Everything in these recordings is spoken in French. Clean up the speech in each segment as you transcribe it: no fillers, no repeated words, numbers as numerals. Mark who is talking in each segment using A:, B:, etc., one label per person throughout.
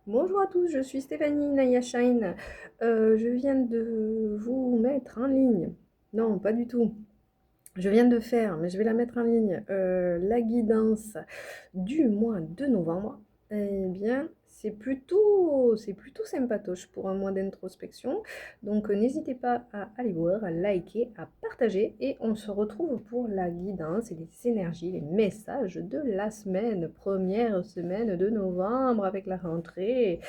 A: Bonjour à tous, je suis Stéphanie Naya Shine. Je viens de vous mettre en ligne. Non, pas du tout. Je viens de faire, mais je vais la mettre en ligne, la guidance du mois de novembre. Eh bien, c'est plutôt sympatoche pour un mois d'introspection. Donc, n'hésitez pas à aller voir, à liker, à partager. Et on se retrouve pour la guidance et les énergies, les messages de la semaine, première semaine de novembre avec la rentrée.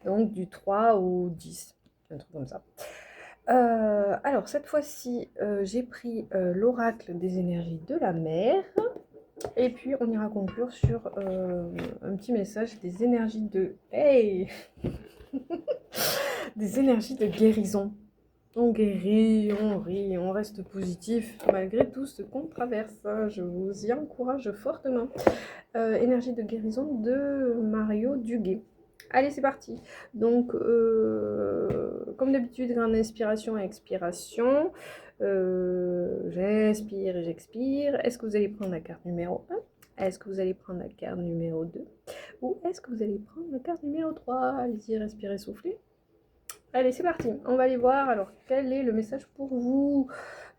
A: Donc, du 3 au 10, un truc comme ça. Alors, cette fois-ci, j'ai pris l'oracle des énergies de la mer. Et puis, on ira conclure sur un petit message des énergies de... Hey Des énergies de guérison. On guérit, on rit, on reste positif malgré tout ce qu'on traverse. Je vous y encourage fortement. Énergie de guérison de Mario Duguay. Allez, c'est parti. Donc, comme d'habitude, grande inspiration et expiration. J'inspire et j'expire. Est-ce que vous allez prendre la carte numéro 1? Est-ce que vous allez prendre la carte numéro 2? Ou est-ce que vous allez prendre la carte numéro 3? Allez-y, respirez, soufflez. Allez, c'est parti. On va aller voir. Alors, quel est le message pour vous?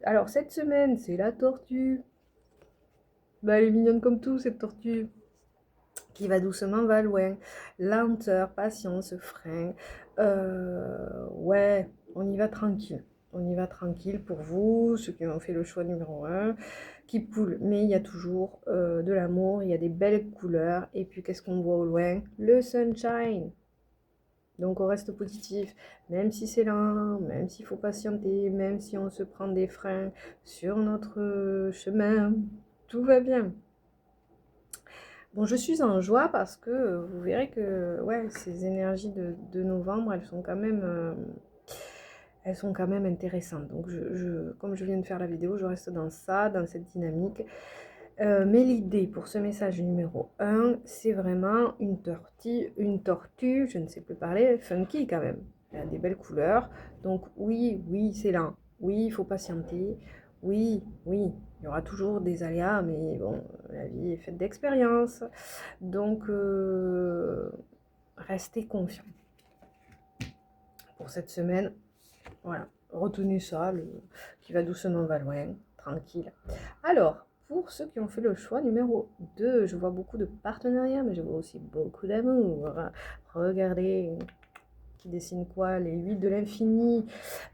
A: Alors, cette semaine, c'est la tortue. Bah, elle est mignonne comme tout, cette tortue. Qui va doucement, va loin. Lenteur, patience, frein. Ouais, on y va tranquille. On y va tranquille pour vous, ceux qui ont fait le choix numéro 1, qui poule. Mais il y a toujours de l'amour, il y a des belles couleurs. Et puis, qu'est-ce qu'on voit au loin? Le sunshine. Donc, on reste positif, même si c'est lent, même s'il faut patienter, même si on se prend des freins sur notre chemin. Tout va bien. Bon, je suis en joie parce que vous verrez que ouais, ces énergies de novembre, elles sont quand même intéressantes. Donc, comme je viens de faire la vidéo, je reste dans ça, dans cette dynamique. Mais l'idée pour ce message numéro 1, c'est vraiment une tortue, je ne sais plus parler, funky quand même. Elle a des belles couleurs. Donc oui, oui, c'est lent. Oui, il faut patienter. Oui, oui, il y aura toujours des aléas, mais bon, la vie est faite d'expériences. Donc, restez confiants. Pour cette semaine, voilà, retenez ça, qui va doucement, va loin, tranquille. Alors, pour ceux qui ont fait le choix numéro 2, je vois beaucoup de partenariats, mais je vois aussi beaucoup d'amour. Regardez, qui dessine quoi? Les 8 de l'infini,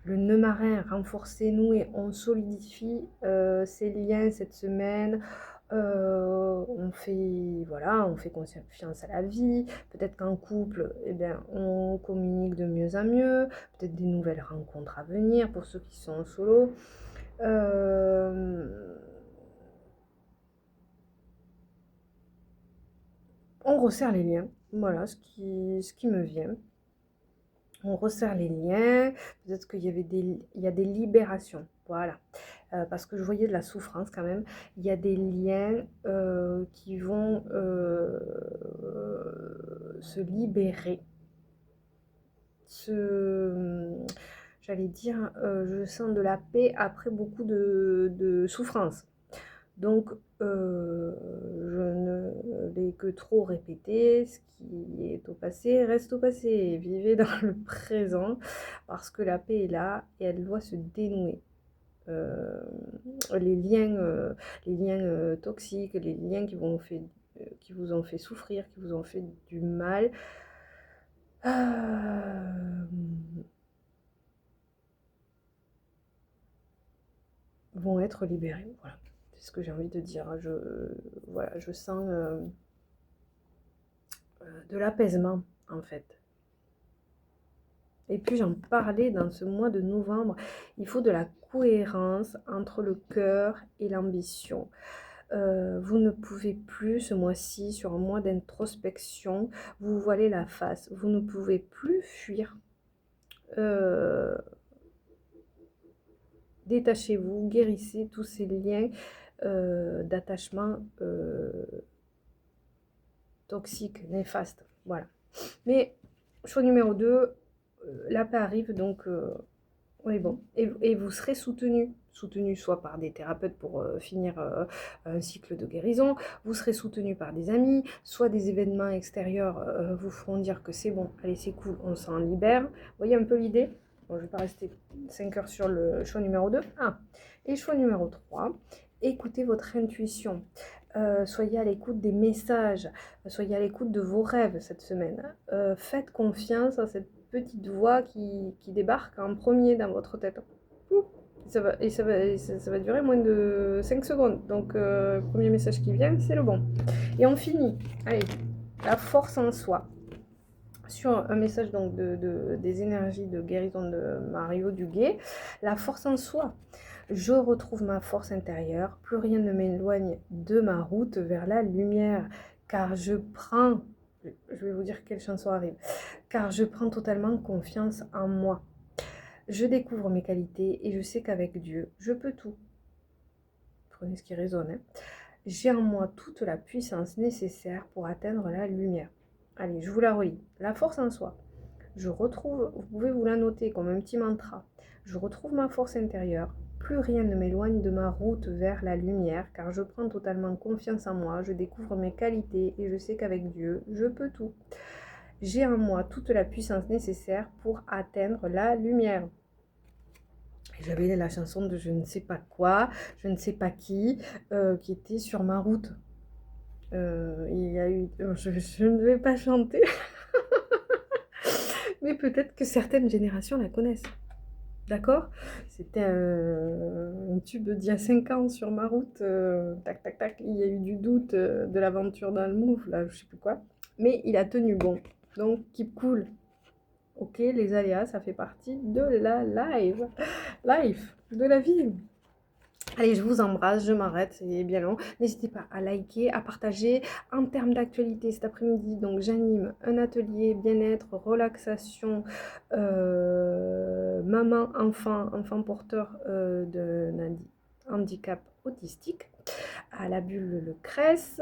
A: le nœud marin, renforcez-nous et on solidifie ces liens cette semaine. On fait confiance à la vie. Peut-être qu'en couple, eh bien, on communique de mieux en mieux. Peut-être des nouvelles rencontres à venir pour ceux qui sont en solo. On resserre les liens. Voilà ce qui me vient. On resserre les liens. Peut-être qu'il y a des libérations. Voilà. Parce que je voyais de la souffrance quand même. Il y a des liens qui vont se libérer. J'allais dire, je sens de la paix après beaucoup de souffrance. Donc, je ne l'ai que trop répété, ce qui est au passé reste au passé. Vivez dans le présent parce que la paix est là et elle doit se dénouer. Euh, les liens toxiques, les liens qui vous ont fait souffrir, qui vous ont fait du mal, euh, vont être libérés. Voilà, c'est ce que j'ai envie de dire. Voilà, je sens de l'apaisement en fait. Et puis j'en parlais dans ce mois de novembre, il faut de la cohérence entre le cœur et l'ambition. Vous ne pouvez plus ce mois-ci, sur un mois d'introspection, vous voiler la face. Vous ne pouvez plus fuir. Euh, Détachez-vous, guérissez tous ces liens d'attachement toxiques, néfastes. Voilà. Mais choix numéro 2, la paix arrive, donc on est bon. Et vous serez soutenu. soutenu soit par des thérapeutes pour finir un cycle de guérison, vous serez soutenu par des amis, soit des événements extérieurs vous feront dire que c'est bon, allez c'est cool, on s'en libère. Vous voyez un peu l'idée? Bon, je ne vais pas rester 5 heures sur le choix numéro 2. Et choix numéro 3, écoutez votre intuition. Soyez à l'écoute des messages, soyez à l'écoute de vos rêves cette semaine. Faites confiance à cette petite voix qui débarque en premier dans votre tête. Ça va durer moins de 5 secondes. Donc, le premier message qui vient, c'est le bon. Et on finit. Allez, la force en soi. Sur un message donc des énergies de guérison de Mario Duguay, la force en soi. Je retrouve ma force intérieure, plus rien ne m'éloigne de ma route vers la lumière, car je vais vous dire quelle chanson arrive, car je prends totalement confiance en moi. Je découvre mes qualités et je sais qu'avec Dieu, je peux tout. Prenez ce qui résonne. Hein. J'ai en moi toute la puissance nécessaire pour atteindre la lumière. Allez, je vous la relis. La force en soi. Je retrouve, vous pouvez vous la noter comme un petit mantra. Je retrouve ma force intérieure. Plus rien ne m'éloigne de ma route vers la lumière, car je prends totalement confiance en moi, je découvre mes qualités et je sais qu'avec Dieu, je peux tout. J'ai en moi toute la puissance nécessaire pour atteindre la lumière. J'avais la chanson de je ne sais pas quoi, je ne sais pas qui était sur ma route. Il y a eu... je ne vais pas chanter, mais peut-être que certaines générations la connaissent. D'accord? C'était un tube d'il y a 5 ans sur ma route. Tac, tac, tac. Il y a eu du doute de l'aventure dans le Move, là, je sais plus quoi. Mais il a tenu bon. Donc, keep cool. Ok, les aléas, ça fait partie de la life, de la vie. Allez, je vous embrasse, je m'arrête, c'est bien long. N'hésitez pas à liker, à partager. En termes d'actualité, cet après-midi, donc j'anime un atelier bien-être, relaxation, maman, enfant porteur d'un handicap autistique à la bulle Le Cresse.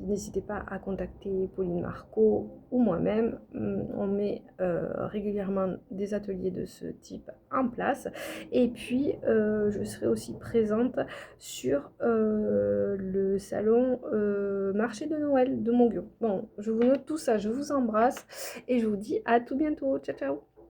A: N'hésitez pas à contacter Pauline Marco ou moi-même. On met régulièrement des ateliers de ce type en place. Et puis, je serai aussi présente sur le salon marché de Noël de Monguio. Bon, je vous note tout ça, je vous embrasse et je vous dis à tout bientôt. Ciao, ciao!